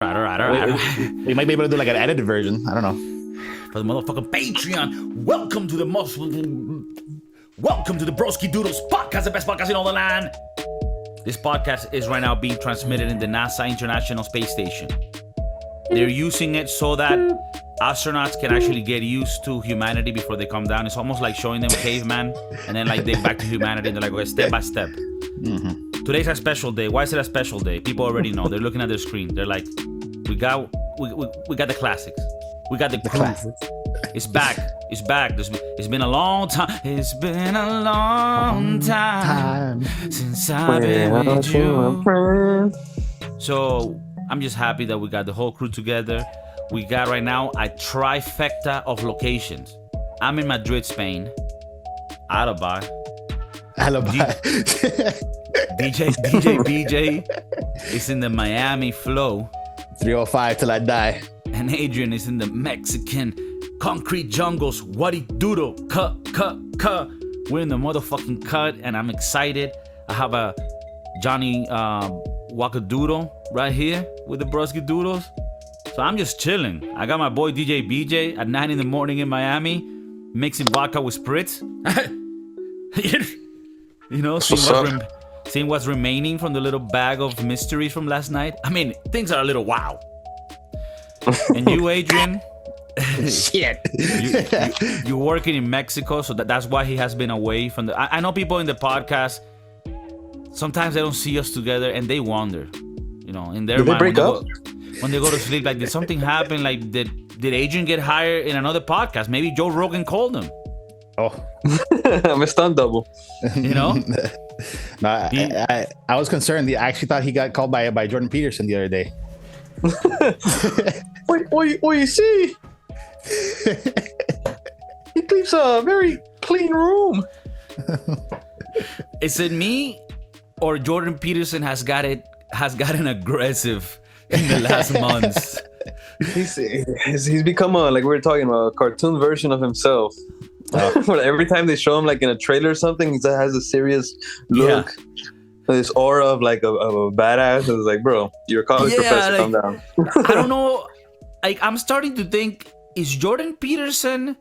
We might be able to do like an edited version. I don't know. For the motherfucking Patreon. Welcome to the Broski Doodles podcast, the best podcast in all the land. This podcast is right now being transmitted in the NASA International Space Station. They're using it so that astronauts can actually get used to humanity before they come down. It's almost like showing them caveman, and then like they're back to humanity, and they're like, okay, step by step. Mm-hmm. Today's a special day. Why is it a special day? People already know. They're looking at their screen. They're like, we got the classics. We got the classics. It's back. It's back. It's been a long time. It's been a long time since I've been with you. So I'm just happy that we got the whole crew together. We got right now a trifecta of locations. I'm in Madrid, Spain. Alibi. DJ BJ is in the Miami flow. 305 till I die. And Adrian is in the Mexican concrete jungles. Wadi doodle. Cut. We're in the motherfucking cut, and I'm excited. I have a Johnny Wakadoodle right here with the Broski Doodles. So I'm just chilling. I got my boy DJ BJ at 9 in the morning in Miami, mixing vodka with spritz. You know, seeing what's remaining from the little bag of mysteries from last night. I mean, things are a little wow. And you, Adrian? Shit. You're working in Mexico, so that's why he has been away from the... I know people in the podcast, sometimes they don't see us together, and they wonder. You know, in their Did mind... They break up? When they go to sleep, like, did something happen? Like, did Adrian get hired in another podcast? Maybe Joe Rogan called him. Oh. I'm a stunt double. You know? No, I was concerned. I actually thought he got called by Jordan Peterson the other day. What you see? He keeps a very clean room. Is it me or Jordan Peterson has gotten aggressive in the last months? He's become like we were talking about, a cartoon version of himself. Every time they show him like in a trailer or something, he has a serious look. Yeah. This aura of like a badass. It's like, bro, you're a college professor. Like, calm down. I don't know. Like, I'm starting to think, is Jordan Peterson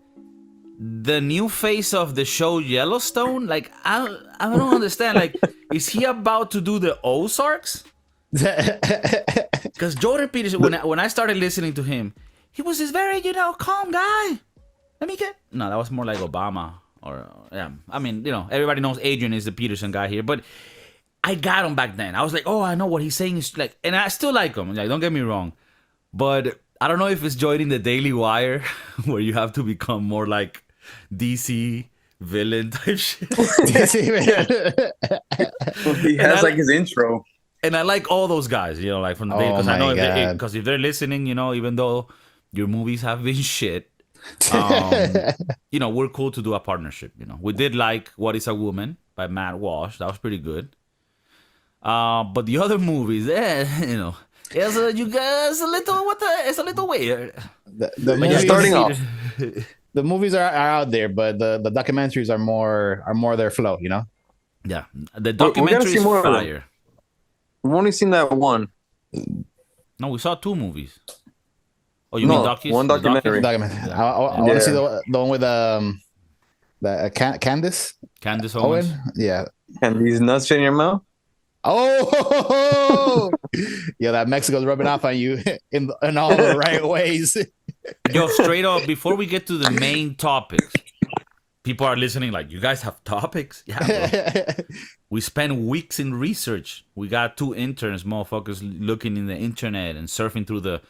the new face of the show Yellowstone? Like, I don't understand. Like, is he about to do the Ozarks? Because Jordan Peterson, when I started listening to him, he was this very, calm guy. No, that was more like Obama. I mean, everybody knows Adrian is the Peterson guy here, but I got him back then. I was like, oh, I know what he's saying is like, and I still like him. Like, don't get me wrong, but I don't know if it's joining the Daily Wire where you have to become more like DC villain type shit. DC villain. He has like his intro. And I like all those guys, like from the day, because I know if they're listening, even though your movies have been shit, we're cool to do a partnership. We did like What Is a Woman by Matt Walsh. That was pretty good. But the other movies, it's a little weird. The movies, starting off. The movies are out there, but the documentaries are more their flow. Yeah, the documentary is fire. We've only seen that one. No, we saw two movies. Oh, you mean docus? One documentary. Yeah. I want to see the one with Candace Owens. Yeah. And these nuts in your mouth. Oh, yeah, that Mexico's rubbing off on you in all the right ways. Yo, straight up, before we get to the main topics, people are listening like, you guys have topics? Yeah, bro. We spend weeks in research. We got 2 interns, motherfuckers, looking in the internet and surfing through the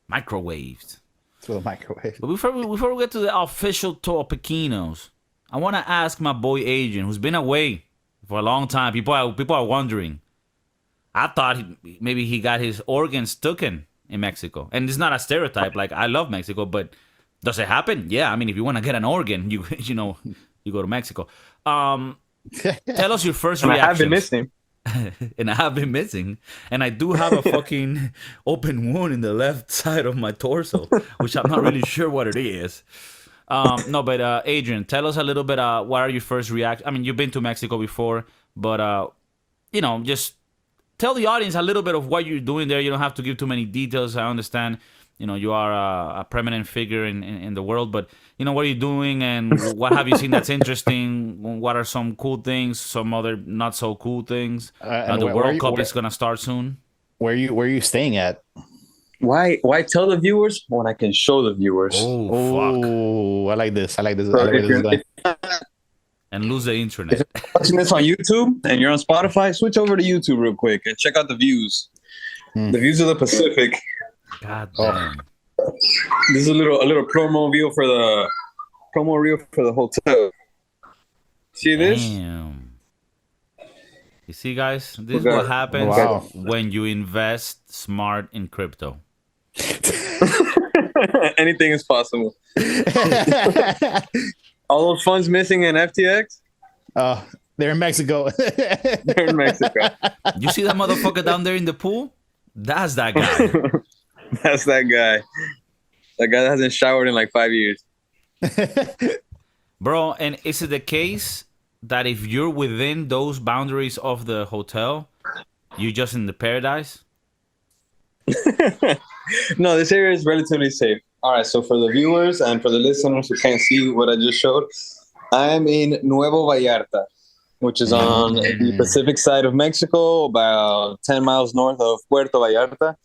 microwaves. Through the microwave. But before we get to the official topiquinos, I want to ask my boy Adrian, who's been away for a long time. People are wondering. I thought maybe he got his organs taken in Mexico. And it's not a stereotype. Like, I love Mexico, but does it happen? Yeah, I mean, if you want to get an organ, you go to Mexico. Tell us your first reaction. I have been missing. And I have been missing. And I do have a fucking open wound in the left side of my torso, which I'm not really sure what it is. No, but Adrian, tell us a little bit. What are your first reactions? I mean, you've been to Mexico before, but just tell the audience a little bit of what you're doing there. You don't have to give too many details. I understand, you are a prominent figure in the world, but what are you doing and what have you seen that's interesting? What are some cool things? Some other not so cool things? The World Cup is gonna start soon. Where are you staying at? Why tell the viewers when I can show the viewers? Oh, I like this. So and lose the internet. If you're watching this on YouTube and you're on Spotify, switch over to YouTube real quick and check out the views. The views of the Pacific. God damn. This is a little promo reel for the hotel. See this? Damn. You see, guys, this is what happens when you invest smart in crypto. Anything is possible. All those funds missing in FTX? They're in Mexico. They're in Mexico. You see that motherfucker down there in the pool? That's that guy. That's that guy. That guy that hasn't showered in like 5 years. Bro, and is it the case that if you're within those boundaries of the hotel, you're just in the paradise? No, this area is relatively safe. All right, so for the viewers and for the listeners who can't see what I just showed, I'm in Nuevo Vallarta, which is on the Pacific side of Mexico, about 10 miles north of Puerto Vallarta.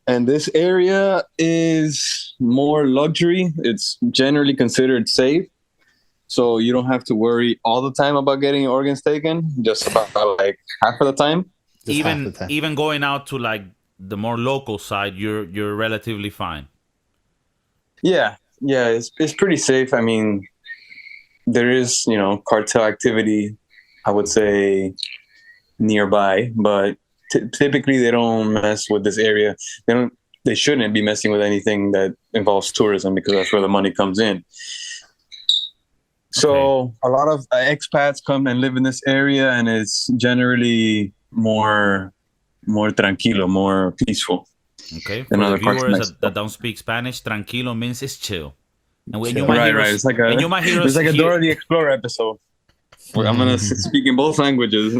And this area is more luxury. It's generally considered safe. So you don't have to worry all the time about getting your organs taken, just about like half of the time. Even going out to like the more local side, you're relatively fine. Yeah, it's pretty safe. I mean, there is, cartel activity, I would say, nearby, but typically they don't mess with this area. They shouldn't be messing with anything that involves tourism because that's where the money comes in. So a lot of expats come and live in this area, and it's generally more tranquilo, more peaceful. Okay, for the viewers that don't speak Spanish, tranquilo means it's chill. And when you might hear us, it's like a Dora the Explorer episode. I'm gonna speak in both languages.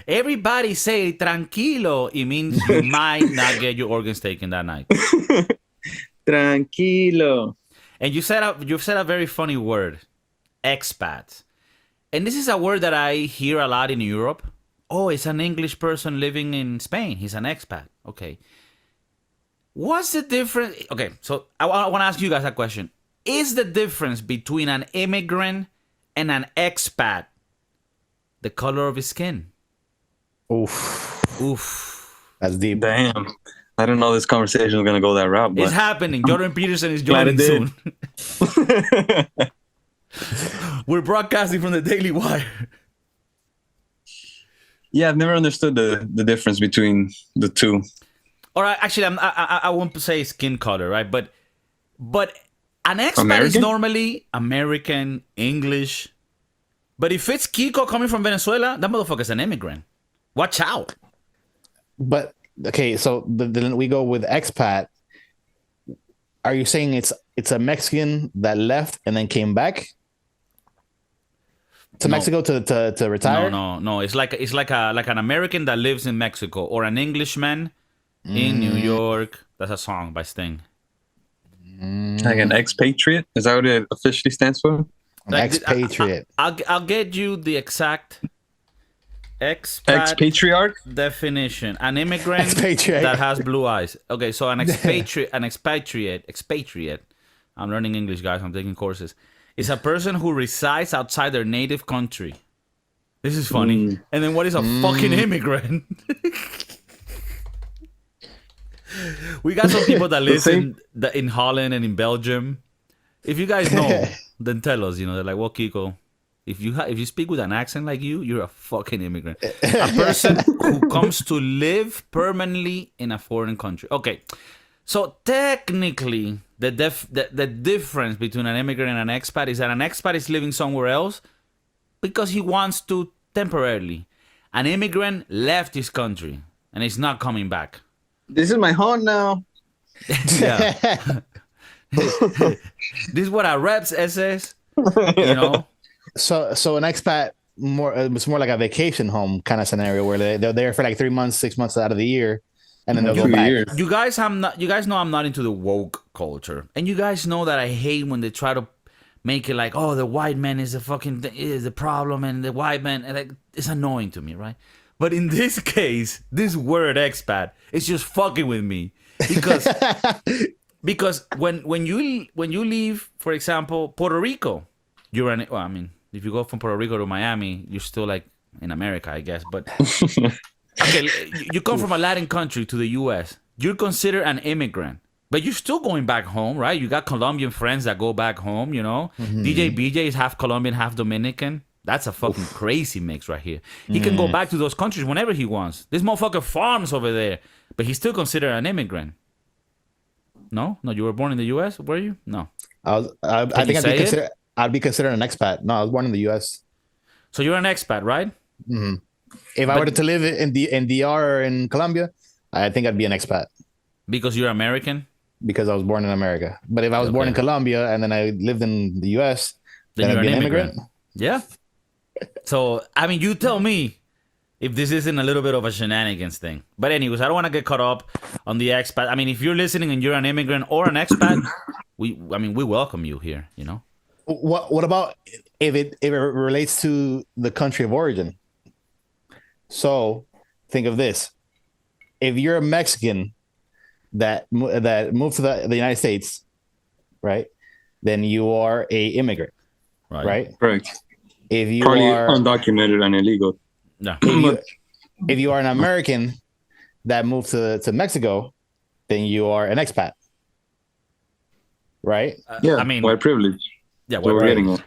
Everybody say tranquilo. It means you might not get your organs taken that night. Tranquilo. And you've said a very funny word, expat. And this is a word that I hear a lot in Europe. Oh, it's an English person living in Spain. He's an expat. Okay. What's the difference? Okay, so I want to ask you guys a question. Is the difference between an immigrant and an expat the color of his skin? Oof. That's deep. Damn. I don't know this conversation is going to go that route. But it's happening. Jordan Peterson is joining soon. We're broadcasting from the Daily Wire. Yeah, I've never understood the difference between the two. All right, actually, I won't say skin color, right? But an expat American? is normally American, English. But if it's KIKO coming from Venezuela, that motherfucker's an immigrant. Watch out. But, okay, so then we go with expat. Are you saying it's a Mexican that left and then came back to Mexico to retire? No. It's like an American that lives in Mexico or an Englishman in New York. That's a song by Sting. Like an expatriate? Is that what it officially stands for? Expatriate. I'll get you the exact expatriarch definition. An immigrant that has blue eyes. Okay, so an expatriate. I'm learning English, guys. I'm taking courses. Is a person who resides outside their native country. This is funny. And then what is a fucking immigrant? We got some people that live in Holland and in Belgium. If you guys know, then tell us. They're like, well, KIKO, if you speak with an accent like you're a fucking immigrant. A person who comes to live permanently in a foreign country. Okay, so technically, the difference between an immigrant and an expat is that an expat is living somewhere else because he wants to temporarily. An immigrant left his country and is not coming back. This is my home now. Yeah. This is what our reps says. So an expat it's more like a vacation home kind of scenario where they're there for like 3 months, 6 months out of the year, and then they'll go 2 back. years. You guys, you guys know I'm not into the woke culture, and you guys know that I hate when they try to make it like, oh, the white man is is the problem, and the white man, and like, it's annoying to me, right? But in this case, this word expat is just fucking with me because when you leave, for example, Puerto Rico, if you go from Puerto Rico to Miami, you're still like in America, I guess. But okay, you come from a Latin country to the U.S., you're considered an immigrant. But you're still going back home, right? You got Colombian friends that go back home, you know? DJ BJ is half Colombian, half Dominican. That's a fucking crazy mix right here. He can go back to those countries whenever he wants. This motherfucker farms over there, but he's still considered an immigrant. No, you were born in the U.S., were you? No. I think I'd be considered an expat. No, I was born in the U.S. So you're an expat, right? Mm-hmm. If I were to live in DR or in Colombia, I think I'd be an expat. Because you're American? Because I was born in America. But if I was born in Colombia and then I lived in the U.S., then I'd be an immigrant. Yeah. So, I mean, you tell me if this isn't a little bit of a shenanigans thing. But anyways, I don't want to get caught up on the expat. I mean, if you're listening and you're an immigrant or an expat, we welcome you here, you know? What about if it relates to the country of origin? So think of this. If you're a Mexican that moved to the United States, right? Then you are a immigrant, right? Correct. If you Probably are undocumented and illegal. Yeah. If you are an American that moved to Mexico, then you are an expat, right? Yeah, I mean, white privilege. Yeah, what we're getting at.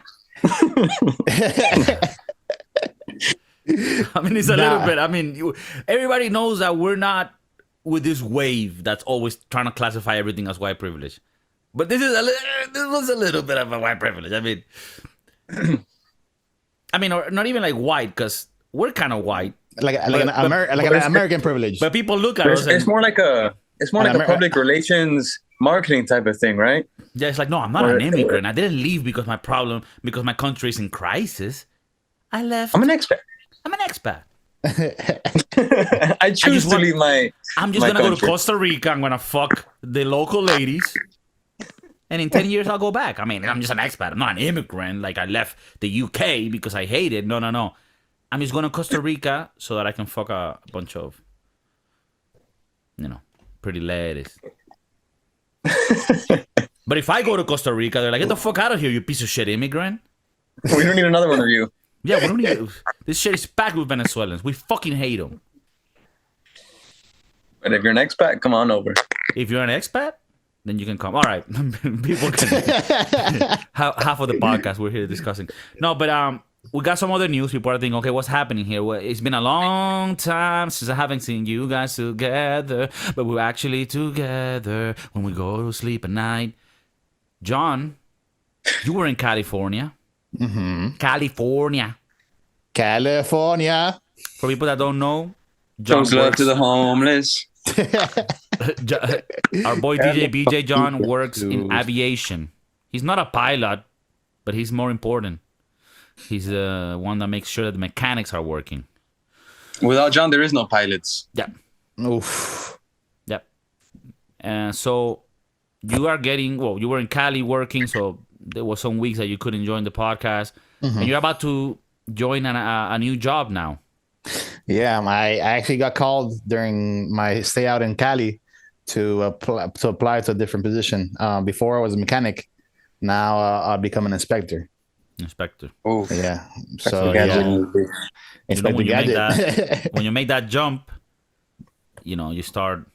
I mean, it's a little bit. I mean, everybody knows that we're not with this wave that's always trying to classify everything as white privilege. But this was a little bit of a white privilege. I mean, or not even like white, because we're kind of white, an American privilege. But people look at us. It's more like a public relations marketing type of thing, right? Yeah, it's like, no, I'm not an immigrant. I didn't leave because my country is in crisis. I left. I'm an expat. I choose to leave my. I'm just gonna go to Costa Rica. I'm gonna fuck the local ladies, and in 10 years I'll go back. I mean, I'm just an expat. I'm not an immigrant. Like I left the UK because I hate it. No. I'm just going to Costa Rica so that I can fuck a bunch of, pretty ladies. But if I go to Costa Rica, they're like, get the fuck out of here, you piece of shit immigrant. We don't need another one of you. Yeah, we don't need. This shit is packed with Venezuelans. We fucking hate them. But if you're an expat, come on over. If you're an expat, then you can come. All right, people can. Half of the podcast we're here discussing. No, but we got some other news. People are thinking, okay, what's happening here? Well, it's been a long time since I haven't seen you guys together, but we're actually together when we go to sleep at night. John, you were in California. Mm-hmm. California. For people that don't know, John shows love to the homeless. Our boy DJ BJ John works in aviation. He's not a pilot, but he's more important. He's the one that makes sure that the mechanics are working. Without John, there is no pilots. Yeah. Oof. Yep. And so you were in Cali working, so there was some weeks that you couldn't join the podcast, and you're about to join a new job now. Yeah, I actually got called during my stay out in Cali to apply to a different position. Before I was a mechanic, now I'll become an inspector. Oh yeah. So Inspector Gadget. When you make that jump, you start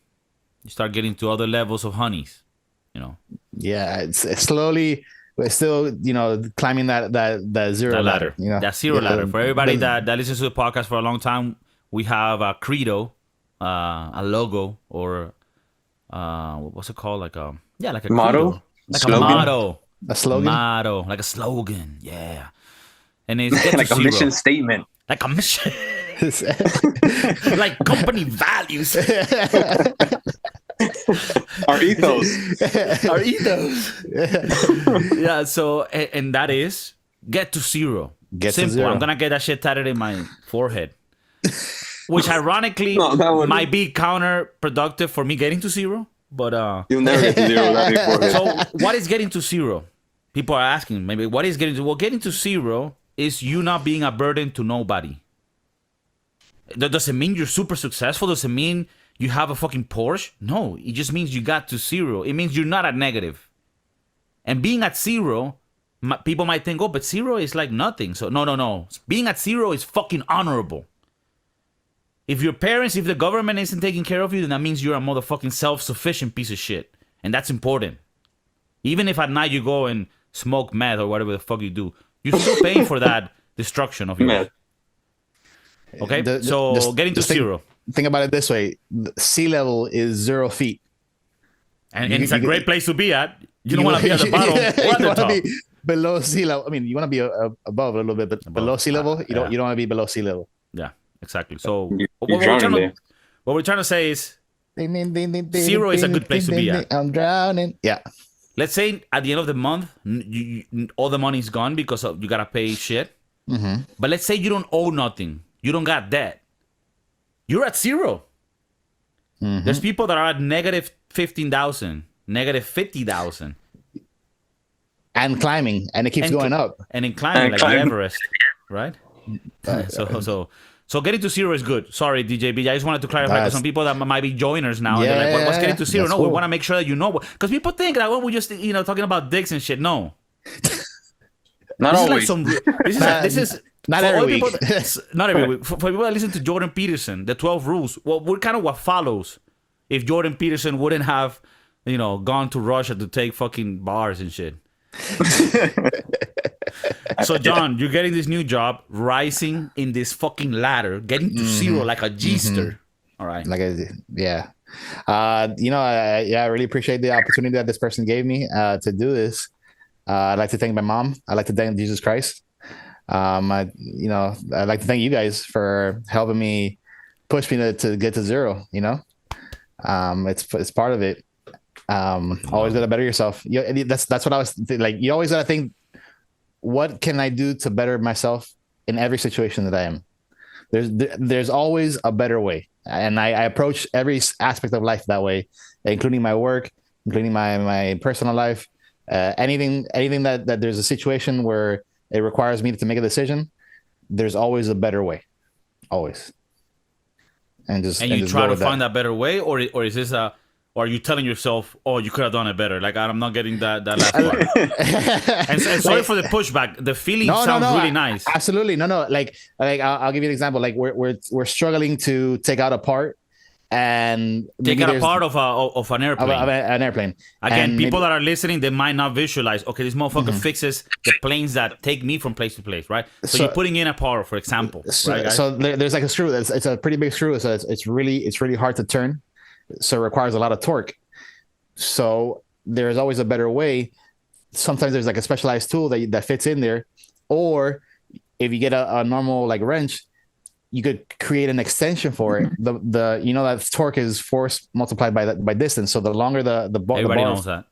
getting to other levels of honeys. Yeah, it's slowly. We're still, climbing that zero ladder. That zero ladder. For everybody that listens to the podcast for a long time, we have a credo, a logo, or what's it called? Like a motto, like slogan? A motto, a slogan, like a slogan. Yeah, and it's like a mission statement, like a mission, like company values. Our ethos. Yeah, so, and that is get to zero. Get to Simple. zero. I'm gonna get that shit tatted in my forehead, which ironically No, that one- might be counterproductive for me getting to zero. But You'll never get to zero without before. so what is getting to zero? People are asking maybe what is getting to. Well, getting to zero is you not being a burden to nobody. That doesn't mean you're super successful. Doesn't mean you have a fucking Porsche. No, it just means you got to zero. It means you're not at negative. And being at zero, people might think, oh, but zero is like nothing. So no. Being at zero is fucking honorable. If your parents, if the government isn't taking care of you, then that means you're a motherfucking self-sufficient piece of shit. And that's important. Even if at night you go and smoke meth or whatever the fuck you do, you're still paying for that destruction of your Meth. life. Okay? Just getting to zero. Think about it this way: sea level is 0 feet. And it's a great place to be at. You don't want to be at the bottom or at you the want to top. be below sea level. I mean, you want to be above a little bit, but below sea level, you don't want to be below sea level. Yeah, exactly. So You're drowning there. what we're trying to say is, Zero is a good place to be at. I'm drowning. Yeah. let's say at the end of the month, all the money's gone because you gotta pay shit. Mm-hmm. But let's say you don't owe nothing, you don't got debt. You're at zero. Mm-hmm. There's people that are at negative 15,000, negative 50,000. And climbing, and it keeps going up. And in climbing, And like climbing. Everest, right? So getting to zero is good. Sorry, DJ B. I just wanted to clarify because some people that might be joiners now, and they're like, what's getting to zero? That's No, we cool. want to make sure that you know. Because people think that, well, we just, talking about dicks and shit. No. Not This is like always. some. This is Not for every all week. People, not every week. For people that listen to Jordan Peterson, the 12 rules. Well, we're kind of what follows if Jordan Peterson wouldn't have, gone to Russia to take fucking bars and shit. So John, you're getting this new job, rising in this fucking ladder, getting to zero like a G-ster. All right. I really appreciate the opportunity that this person gave me to do this. I'd like to thank my mom. I'd like to thank Jesus Christ. I'd like to thank you guys for helping me push me to get to zero. It's part of it. Always gotta better yourself. That's what I was like. You always gotta think, what can I do to better myself in every situation that I am? There's always a better way, and I approach every aspect of life that way, including my work, including my personal life. Anything that there's a situation where it requires me to make a decision, there's always a better way, always. And you try to find that better way, or is this or are you telling yourself, oh, you could have done it better? Like, I'm not getting that last part. and sorry for the pushback. The feeling sounds really nice. Absolutely. No. Like I'll give you an example. Like we're struggling to take out a part and take out a part of an airplane. Of an airplane. Again, people that are listening, they might not visualize, okay, this motherfucker fixes the planes that take me from place to place, right? So you're putting in a part, for example. Right, guys? So there's like a screw. It's a pretty big screw. So it's really hard to turn. So it requires a lot of torque. So there's always a better way. Sometimes there's like a specialized tool that fits in there, or if you get a normal like wrench, you could create an extension for it. That torque is force multiplied by distance. So the longer the bar, everybody knows that.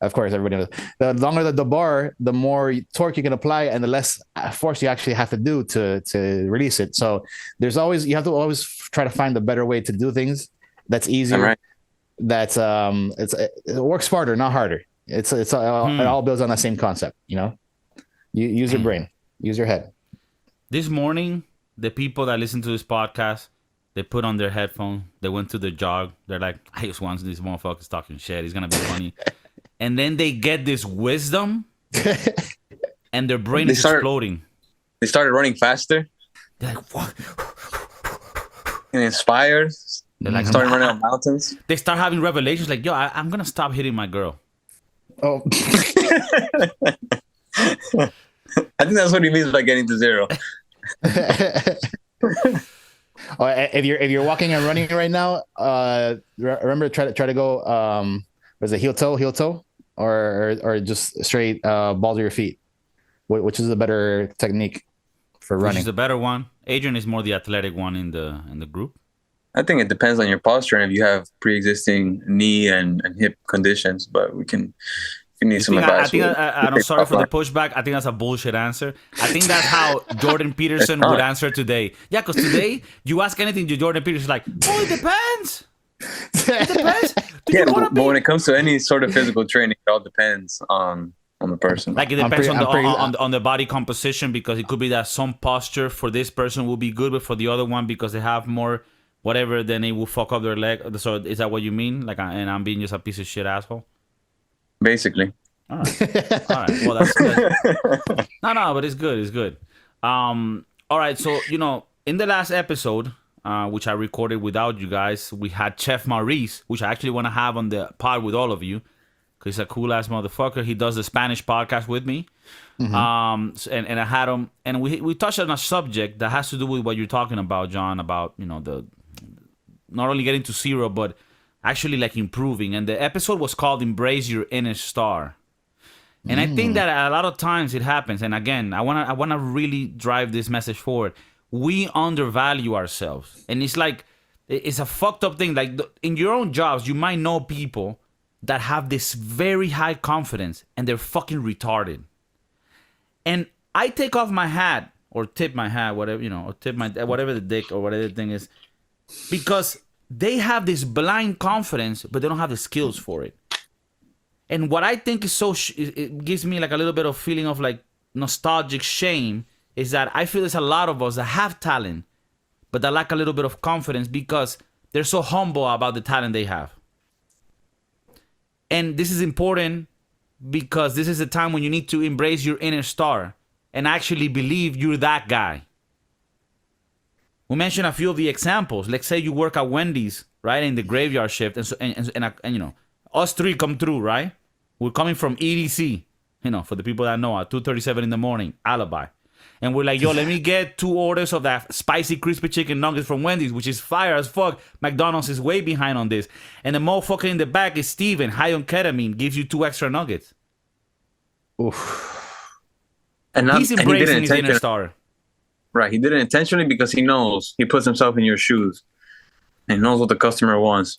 Of course, everybody knows. The longer the bar, the more torque you can apply, and the less force you actually have to do to release it. So you have to always try to find the better way to do things. That's easier. Right. That's it works smarter, not harder. It all builds on that same concept. You use your brain, use your head. This morning, the people that listen to this podcast, they put on their headphones, they went to the jog. They're like, I just want this motherfucker's talking shit. He's gonna be funny. And then they get this wisdom, and their brain is exploding. They started running faster. They're like, what? And inspired. They're like, started running on mountains. They start having revelations like, yo, I'm gonna stop hitting my girl. Oh. I think that's what he means by getting to zero. If you're walking and running right now, remember try to go was it heel toe or just straight balls of your feet, which is a better technique for running. Which is the better one. Adrian is more the athletic one in the group. I think it depends on your posture and if you have pre-existing knee and hip conditions. But if you need some advice. I'm sorry for the pushback. I think that's a bullshit answer. I think that's how Jordan Peterson would answer today. Yeah, because today you ask anything to Jordan Peterson, like, oh, it depends. It depends. But when it comes to any sort of physical training, it all depends on the person. Like it depends on the body composition, because it could be that some posture for this person will be good, but for the other one, because they have more whatever, then it will fuck up their leg. So is that what you mean? Like, and I'm being just a piece of shit asshole? Basically. All right. All right. Well, that's good. No, but it's good. It's good. All right. So, in the last episode, which I recorded without you guys, we had Chef Maurice, which I actually want to have on the pod with all of you, because he's a cool ass motherfucker. He does the Spanish podcast with me. Mm-hmm. And I had him, and we touched on a subject that has to do with what you're talking about, John, about, the not only getting to zero, but actually like improving. And the episode was called Embrace Your Inner Star. And I think that a lot of times it happens. And again, I wanna really drive this message forward. We undervalue ourselves. And it's like, it's a fucked up thing. Like in your own jobs, you might know people that have this very high confidence and they're fucking retarded. And I take off my hat or tip my hat, whatever, or tip my, whatever the dick or whatever the thing is, because they have this blind confidence, but they don't have the skills for it. And what I think is it gives me like a little bit of feeling of like nostalgic shame is that I feel there's a lot of us that have talent, but that lack a little bit of confidence because they're so humble about the talent they have. And this is important because this is the time when you need to embrace your inner star and actually believe you're that guy. We mentioned a few of the examples. Let's say you work at Wendy's, right, in the graveyard shift, and us three come through, right? We're coming from EDC, for the people that know, at 2:37 in the morning, alibi. And we're like, yo, let me get 2 orders of that spicy crispy chicken nuggets from Wendy's, which is fire as fuck. McDonald's is way behind on this. And the motherfucker in the back is Steven, high on ketamine, gives you 2 extra nuggets. Oof. He's embracing his inner star. Right, he did it intentionally because he knows, he puts himself in your shoes. And he knows what the customer wants.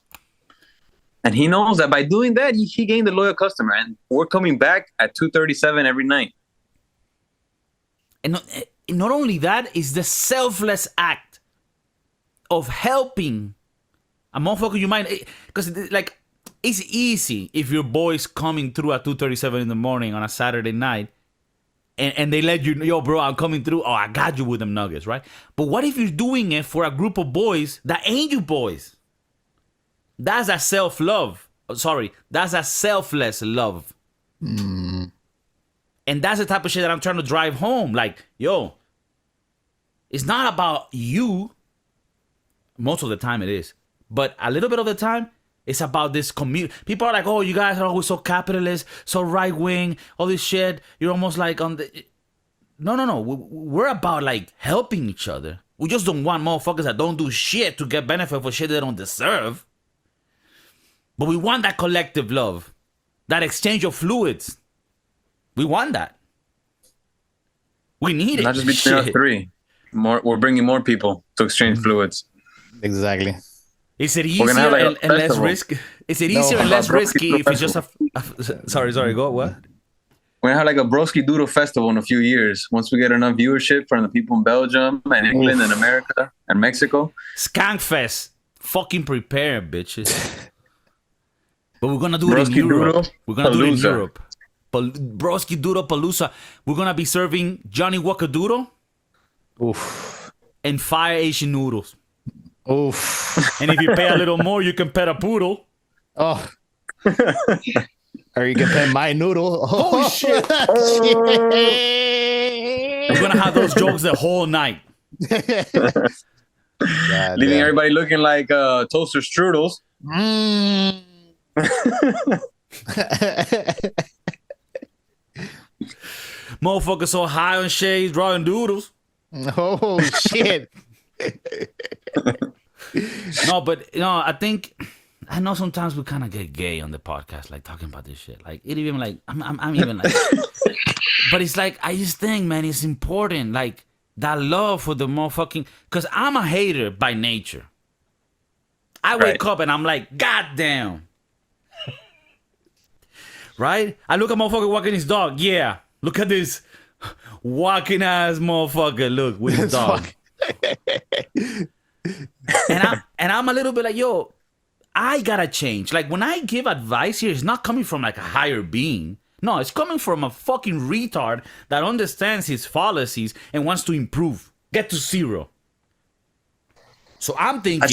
And he knows that by doing that, he gained a loyal customer. And we're coming back at 2:37 every night. And not only that, is the selfless act of helping a motherfucker you might... Because, like, it's easy if your boy's coming through at 2:37 in the morning on a Saturday night and they let you know, yo, bro, I'm coming through. Oh, I got you with them nuggets, right? But what if you're doing it for a group of boys that ain't you boys? That's a self-love. Sorry, that's a selfless love. And that's the type of shit that I'm trying to drive home. Like, yo, it's not about you. Most of the time it is. But a little bit of the time, it's about this community. People are like, oh, you guys are always so capitalist, so right-wing, all this shit. You're almost like on the... No. We're about, like, helping each other. We just don't want motherfuckers that don't do shit to get benefit for shit they don't deserve. But we want that collective love. That exchange of fluids. We want that. We need it. Not just between us three. We're bringing more people to exchange fluids. Exactly. Is it easier and less risky? Is it easier and less risky if it's just a sorry, go what? We're gonna have like a Broski Doodle festival in a few years. Once we get enough viewership from the people in Belgium and England and America and Mexico. Skankfest. Fucking prepare, bitches. But we're gonna do it in Europe. We're gonna do it in Europe. Broski Doodle Palooza. We're gonna be serving Johnny Walker Doodle. And fire Asian noodles. And if you pay a little more, you can pet a poodle. Or you can pet my noodle. Oh shit! We're gonna have those jokes the whole night. Leaving everybody looking like toaster strudels. Motherfucker so high on shades drawing doodles. Oh shit. No, but I think I know sometimes we kind of get gay on the podcast, like talking about this shit. Like it even like I'm even like, but it's like I just think, man, it's important, like that love for the motherfucking. Because I'm a hater by nature. I wake up and I'm like, God damn. right? I look at motherfucker walking his dog. Yeah, look at this walking ass motherfucker. Look with his dog. and I'm a little bit like, yo, I gotta change. Like when I give advice here, it's not coming from like a higher being. No, it's coming from a fucking retard that understands his fallacies and wants to improve, get to zero. So I'm thinking.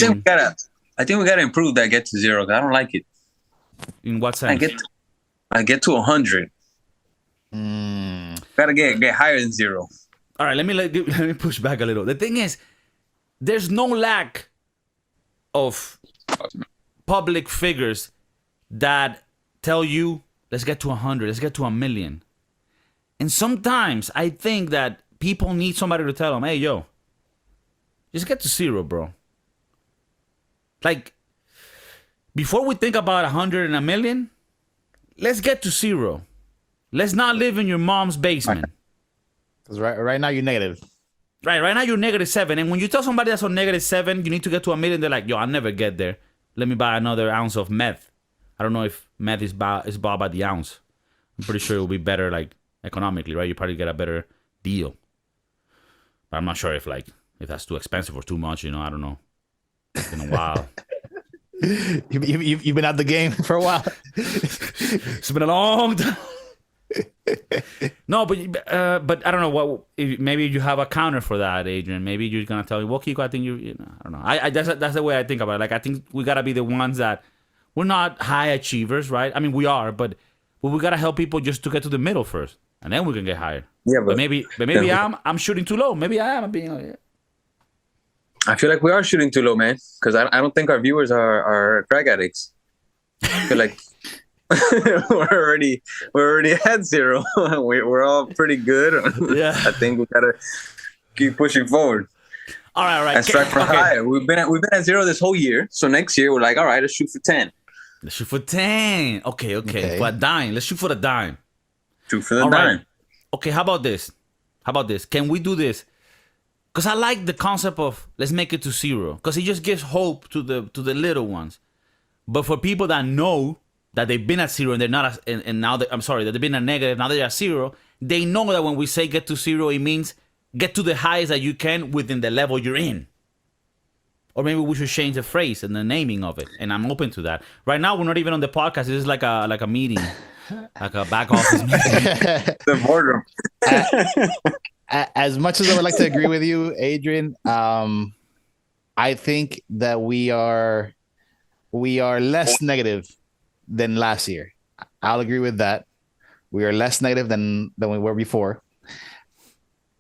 I think we gotta improve that get to zero. I don't like it. In what sense? I get to 100. Gotta get higher than zero. All right, let me push back a little. The thing is, there's no lack of public figures that tell you, let's get to 100, let's get to 1,000,000. And sometimes I think that people need somebody to tell them, hey, yo, just get to zero, bro. Like, before we think about 100 and 1,000,000, let's get to zero. Let's not live in your mom's basement. Because right now you're negative. Right now you're -7. And when you tell somebody that's on -7, you need to get to 1,000,000, they're like, yo, I'll never get there. Let me buy another ounce of meth. I don't know if meth is bought by the ounce. I'm pretty sure it will be better, like, economically, right? You probably get a better deal. But I'm not sure if that's too expensive or too much, I don't know. It's been a while. You've been out the game for a while. It's been a long time. No, but I don't know what. Maybe you have a counter for that, Adrian. Maybe you're gonna tell me, well, KIKO, I think I don't know. That's the way I think about it. Like, I think we gotta be the ones that we're not high achievers, right? I mean, we are, but we gotta help people just to get to the middle first, and then we can get higher. Yeah, but maybe I'm shooting too low. Maybe I am. I'm being. I feel like we are shooting too low, man. Because I don't think our viewers are crack addicts. I feel like we're already at zero. We're all pretty good. Yeah. I think we gotta keep pushing forward. All right. And strive for higher. We've been at zero this whole year. So next year we're like, all right, let's shoot for 10. Let's shoot for 10. Okay. For a dime. Let's shoot for the dime. Shoot for the all dime. Right. Okay, how about this? Can we do this? Because I like the concept of let's make it to zero. Because it just gives hope to the little ones. But for people that know that they've been at zero and they're not, and now that they've been at negative, now they're at zero, they know that when we say get to zero, it means get to the highest that you can within the level you're in. Or maybe we should change the phrase and the naming of it. And I'm open to that. Right now, we're not even on the podcast. This is like a meeting, like a back office meeting. The boardroom. As much as I would like to agree with you, Adrian, I think that we are less negative than last year. I'll agree with that. We are less negative than we were before.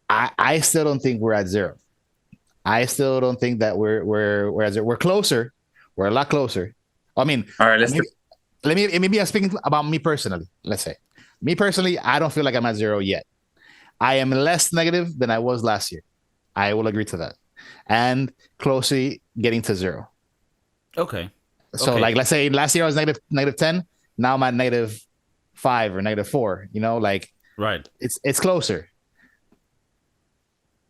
I still don't think we're at zero. I still don't think that we're at zero. We're closer. We're a lot closer. I mean, all right. Maybe I'm speaking about me personally. Let's say me personally, I don't feel like I'm at zero yet. I am less negative than I was last year. I will agree to that. And closely getting to zero. Okay. So like, let's say last year I was negative 10. Now I'm at -5 or -4, like right. It's closer.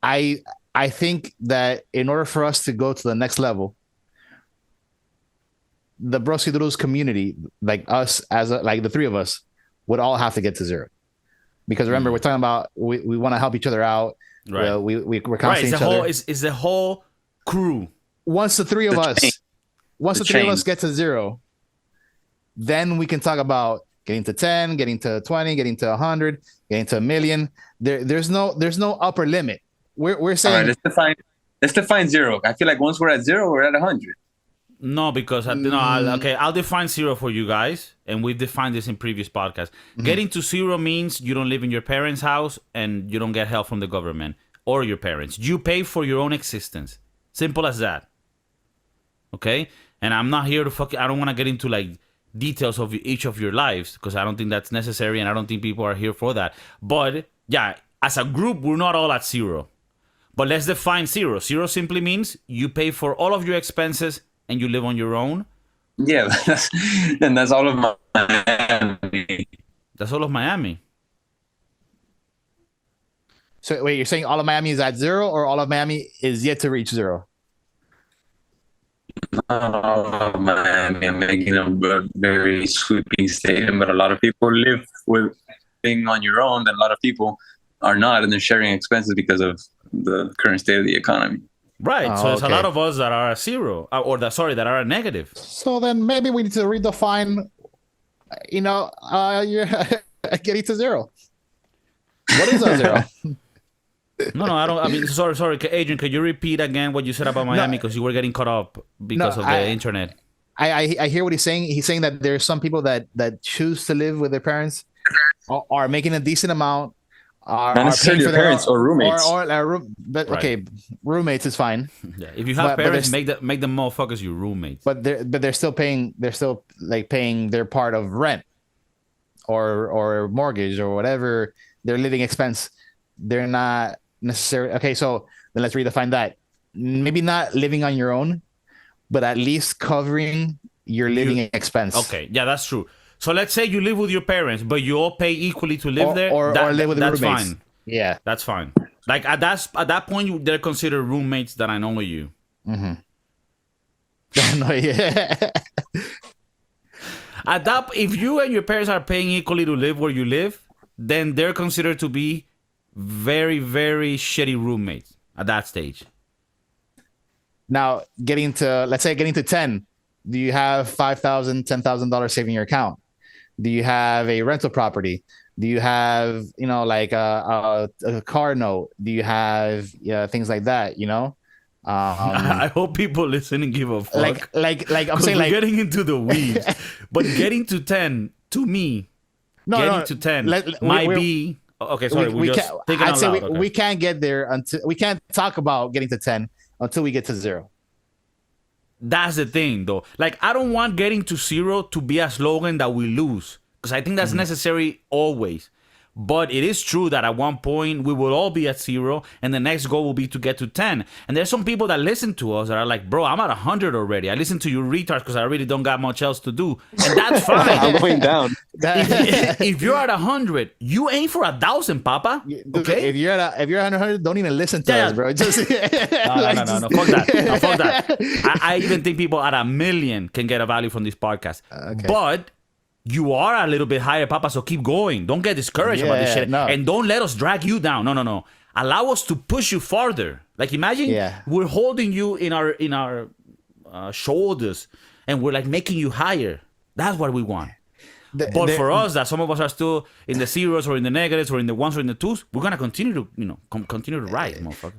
I think that in order for us to go to the next level, the Broski Doodles community, like us like the three of us, would all have to get to zero. Because remember, we're talking about we want to help each other out. Right. We're constantly each other. It's the whole crew. Once the three of us get to zero, then we can talk about getting to 10, getting to 20, getting to 100, getting to 1,000,000. There's no upper limit. We're saying let's define zero. I feel like once we're at zero, we're at 100. No, because I'll define zero for you guys, and we've defined this in previous podcasts. Mm-hmm. Getting to zero means you don't live in your parents' house and you don't get help from the government or your parents. You pay for your own existence. Simple as that. Okay? And I'm not here to I don't want to get into like details of each of your lives because I don't think that's necessary and I don't think people are here for that. But yeah, as a group, we're not all at zero. But let's define zero. Zero simply means you pay for all of your expenses and you live on your own. Yeah, that's all of Miami. That's all of Miami. So wait, you're saying all of Miami is at zero or all of Miami is yet to reach zero? Miami, I'm making a very sweeping statement, but a lot of people live with being on your own, and a lot of people are not, and they're sharing expenses because of the current state of the economy. Right. So Oh, there's a lot okay. of us that are a zero, that are a negative. So then maybe we need to redefine, you're getting to zero. What is a zero? No, I don't. I mean, sorry, Adrian. Could you repeat again what you said about Miami? Because you were getting caught up because of the internet. I hear what he's saying. He's saying that there's some people that choose to live with their parents, are making a decent amount, Not are necessarily paying your for parents or roommates. but Right. okay, roommates is fine, Yeah. If you have But parents, there's- make them motherfuckers your roommates. but they're still paying. They're still like paying their part of rent, or mortgage or whatever their living expense. They're not necessarily okay. So then let's redefine that. Maybe not living on your own, but at least covering your living expense. Okay, yeah, that's true. So let's say you live with your parents, but you all pay equally to live there. or live with that's roommates. fine. Yeah. That's fine. Like at that point, they're considered roommates that I know you. No, yeah. At that, if you and your parents are paying equally to live where you live, then they're considered to be very, very shitty roommates at that stage. Now, let's say getting to 10, do you have $5,000, $10,000 saving your account? Do you have a rental property? Do you have, like a car note? Do you have things like that, I hope people listening give a fuck. Like I'm 'Cause saying, we're like, getting into the weeds, but getting to 10 to me, getting to 10 might be okay. Sorry, we just thinking I'd out say loud. Okay. we can't get there until we can't talk about getting to 10 until we get to 0. That's the thing, though. Like, I don't want getting to 0 to be a slogan that we lose, because I think that's necessary always. But it is true that at one point we will all be at 0, and the next goal will be to get to 10. And there's some people that listen to us that are like, bro, I'm at 100 already. I listen to you retards because I really don't got much else to do. And that's fine. I'm going down. If you're at 100, you aim for 1,000, Papa. Okay? If you're at 100, don't even listen to us, bro. Just No. Fuck that. No, fuck that. I even think people at 1,000,000 can get a value from this podcast. Okay. But you are a little bit higher, Papa, so keep going. Don't get discouraged about this Yeah, shit. no. And don't let us drag you down. No. Allow us to push you farther. Like, imagine we're holding you in our shoulders, and we're like making you higher. That's what we want. But for us, that some of us are still in the zeros or in the negatives or in the ones or in the twos, we're gonna continue to continue to ride, motherfucker.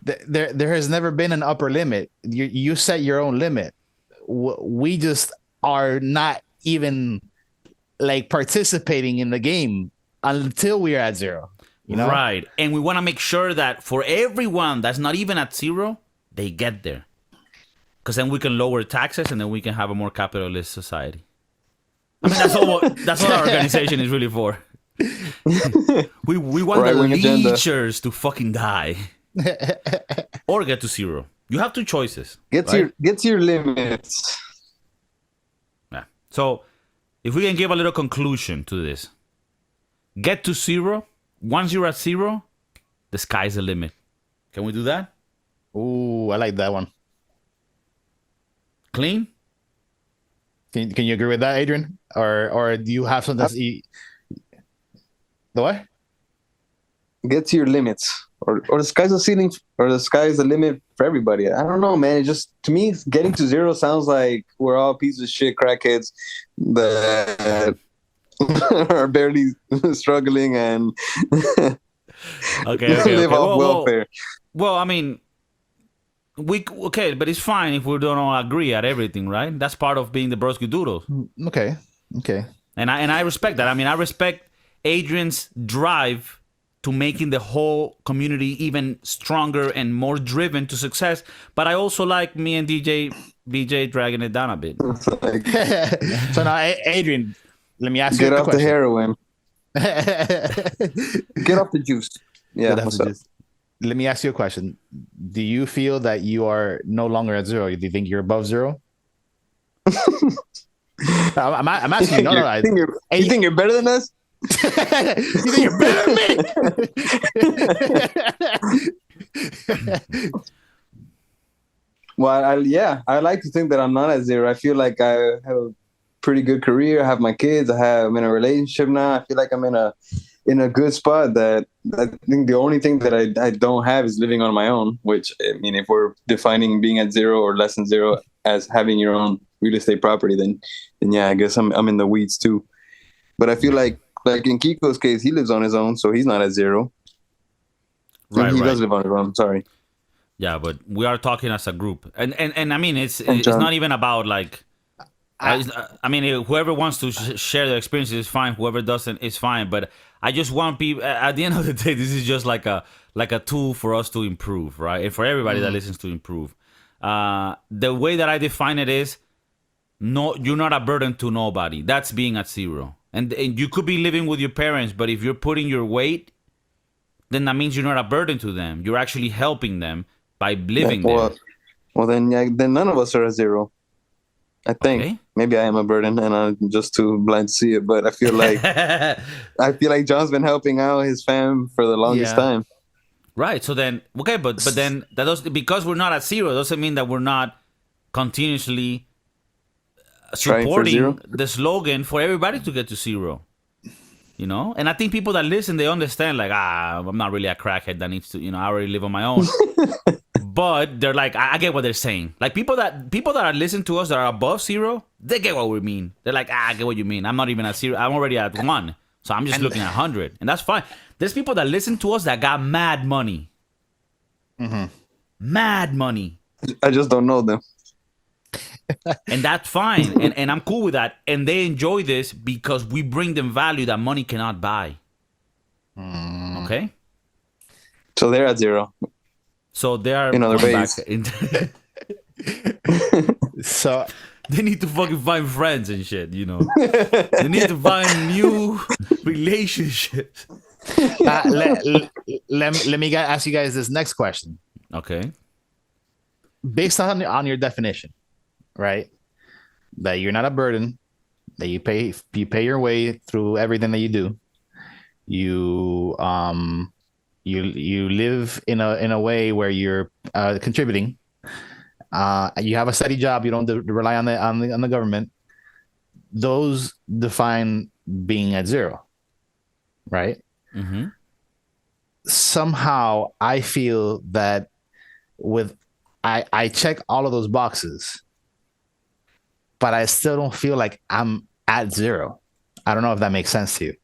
there has never been an upper limit. You set your own limit. We just are not even like participating in the game until we are at 0. Right. And we want to make sure that for everyone that's not even at 0, they get there. Because then we can lower taxes and then we can have a more capitalist society. I mean, that's what our organization is really for. We want the Right-wing agenda. leechers to fucking die. Or get to 0. You have two choices. Get right? to your limits. Yeah. So if we can give a little conclusion to this, get to 0. Once you're at 0, the sky's the limit. Can we do that? Ooh, I like that one. Clean? Can you agree with that, Adrian? Or do you have something? The what? Get to your limits, or the sky's the ceiling, or the sky's the limit for everybody. I don't know, man. It just, to me, getting to 0 sounds like we're all pieces of shit crackheads that are barely struggling and Okay. live off welfare. Well, I mean, but it's fine if we don't all agree at everything, right? That's part of being the broski doodles. Okay. And I respect that. I mean, I respect Adrian's drive to making the whole community even stronger and more driven to success. But I also like me and BJ dragging it down a bit. So now, Adrian, let me ask you Get a off the question. heroin. Get off the juice. Yeah. Let me ask you a question. Do you feel that you are no longer at 0? Do you think you're above 0? I'm asking you. No. You think you're better than us? You think you're better than me? Well, I like to think that I'm not at zero. I feel like I have a pretty good career. I have my kids. I'm in a relationship now. I feel like I'm in a good spot. That I think the only thing that I don't have is living on my own. Which, I mean, if we're defining being at zero or less than zero as having your own real estate property, then yeah, I guess I'm in the weeds too. But I feel like in KIKO's case, he lives on his own, so he's not at zero. Right, he right. does live on his own. Sorry. Yeah, but we are talking as a group, and I mean, it's not even about like. I mean, whoever wants to share their experiences is fine. Whoever doesn't is fine. But I just want people. At the end of the day, this is just like a tool for us to improve, right? And for everybody that listens to improve. The way that I define it is, no, you're not a burden to nobody. That's being at zero. And you could be living with your parents, but if you're putting your weight, then that means you're not a burden to them. You're actually helping them by living there. Well, then none of us are at zero. I think maybe I am a burden, and I'm just too blind to see it. But I feel like John's been helping out his fam for the longest time. Right. So then, okay, but then that does, because we're not at zero doesn't mean that we're not continuously supporting the slogan for everybody to get to zero. You know, and I think people that listen, they understand, like, I'm not really a crackhead that needs to, I already live on my own. But they're like, I get what they're saying. Like, people that are listening to us that are above zero, they get what we mean. They're like, I get what you mean. I'm not even at zero. I'm already at 1. So I'm just looking at 100. And that's fine. There's people that listen to us that got mad money. Mm-hmm. Mad money. I just don't know them. And that's fine. And I'm cool with that. And they enjoy this because we bring them value that money cannot buy. Okay? So they're at zero. So they are in other ways. So they need to fucking find friends and shit, They need to find new relationships. Let me ask you guys this next question. Okay. Based on your definition, right? That you're not a burden, that you pay your way through everything that you do. You live in a way where you're contributing. You have a steady job. You don't rely on the government. Those define being at zero, right? Mm-hmm. Somehow I feel that I check all of those boxes, but I still don't feel like I'm at zero. I don't know if that makes sense to you.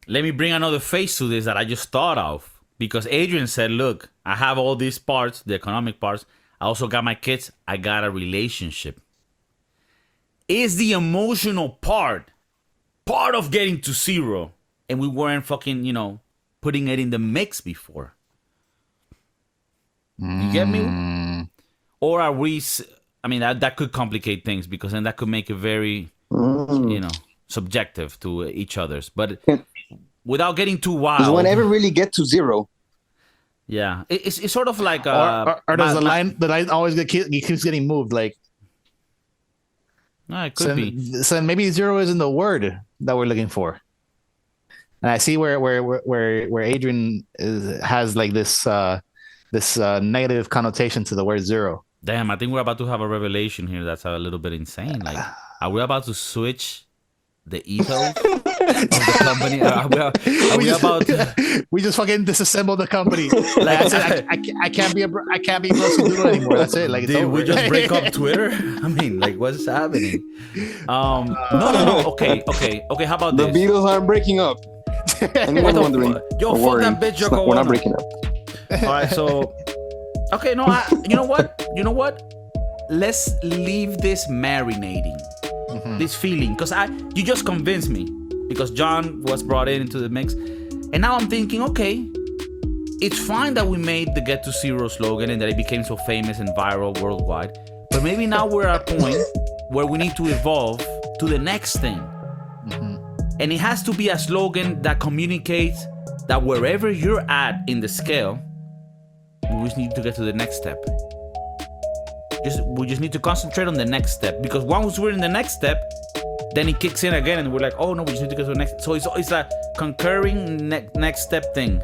Let me bring another face to this that I just thought of. Because Adrian said, look, I have all these parts, the economic parts. I also got my kids. I got a relationship. Is the emotional part of getting to zero? And we weren't fucking, putting it in the mix before. You get me? Or are we... I mean, that could complicate things because then that could make it very, subjective to each other's. But... without getting too wild. Does one ever really get to zero? Yeah, it's sort of like or does the line always keeps getting moved? Like, no, it could be. So maybe zero isn't the word that we're looking for. And I see where Adrian has like this negative connotation to the word zero. Damn, I think we're about to have a revelation here. That's a little bit insane. Like, are we about to switch the ethos of the company? We just fucking disassemble the company. Like I said, I can't be Broski anymore. That's it. Like, it's over. We just break up Twitter? I mean, like, what's happening? No. Okay. How about the this? Beatles aren't breaking up. Anyone wondering? Yo, fuck that bitch. We're not breaking up. All right, so okay, no, you know what? Let's leave this marinating. This feeling, because you just convinced me, because John was brought into the mix, and now I'm thinking, okay, it's fine that we made the Get to Zero slogan and that it became so famous and viral worldwide, but maybe now we're at a point where we need to evolve to the next thing. And it has to be a slogan that communicates that wherever you're at in the scale, we just need to get to the next step. We just need to concentrate on the next step, because once we're in the next step, then it kicks in again and we're like, oh no, we just need to get to the next. So it's a concurring next step thing.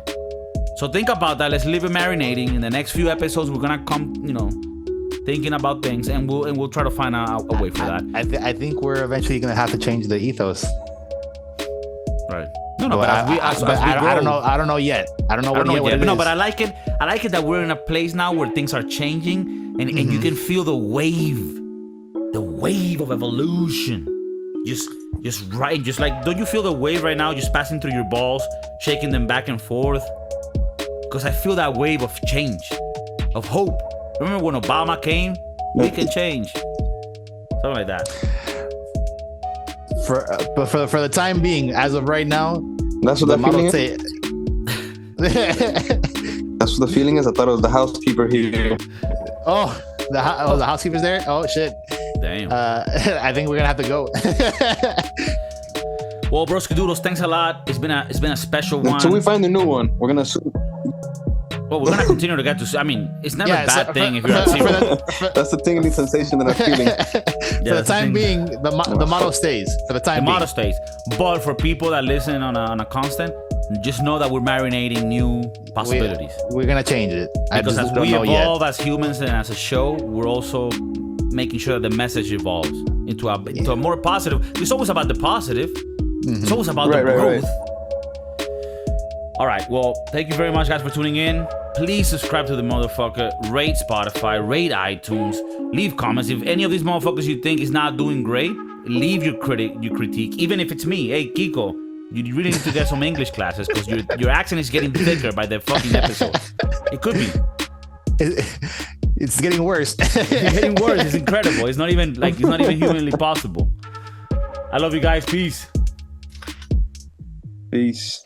So think about that. Let's leave it marinating. In the next few episodes, we're gonna come, thinking about things, and we'll try to find a way for that. I think we're eventually gonna have to change the ethos. Right. No, But but I don't know. I don't know yet. I don't know what it is. No, but I like it. I like it that we're in a place now where things are changing, and you can feel the wave of evolution. Just like, don't you feel the wave right now? Just passing through your balls, shaking them back and forth. Because I feel that wave of change, of hope. Remember when Obama came? We can change. Something like that. But for the time being, as of right now, That's what the that feeling model is. say. That's what the feeling is. I thought it was the housekeeper here. Oh, the housekeeper's there. Oh shit. Damn. I think we're gonna have to go. Well, Broskadoodles, thanks a lot. It's been a special one. Until we find a new one, we're gonna. Well, we're gonna continue to get to. I mean, it's never a bad thing if you're at zero. That's the tingly sensation that I'm feeling. For the time being, the model stays. For the time The being. model stays. But for people that listen on a constant, just know that we're marinating new possibilities. We're gonna change it. I Because just as don't we know evolve yet. as humans and as a show, we're also making sure that the message evolves into a more positive. It's always about the positive. It's always about the growth. All right. Well, thank you very much, guys, for tuning in. Please subscribe to the motherfucker. Rate Spotify. Rate iTunes. Leave comments. If any of these motherfuckers you think is not doing great, leave your critique. Even if it's me. Hey, Kiko, you really need to get some English classes because your accent is getting thicker by the fucking episode. It could be. It's getting worse. It's getting worse. It's incredible. It's not even humanly possible. I love you guys. Peace. Peace.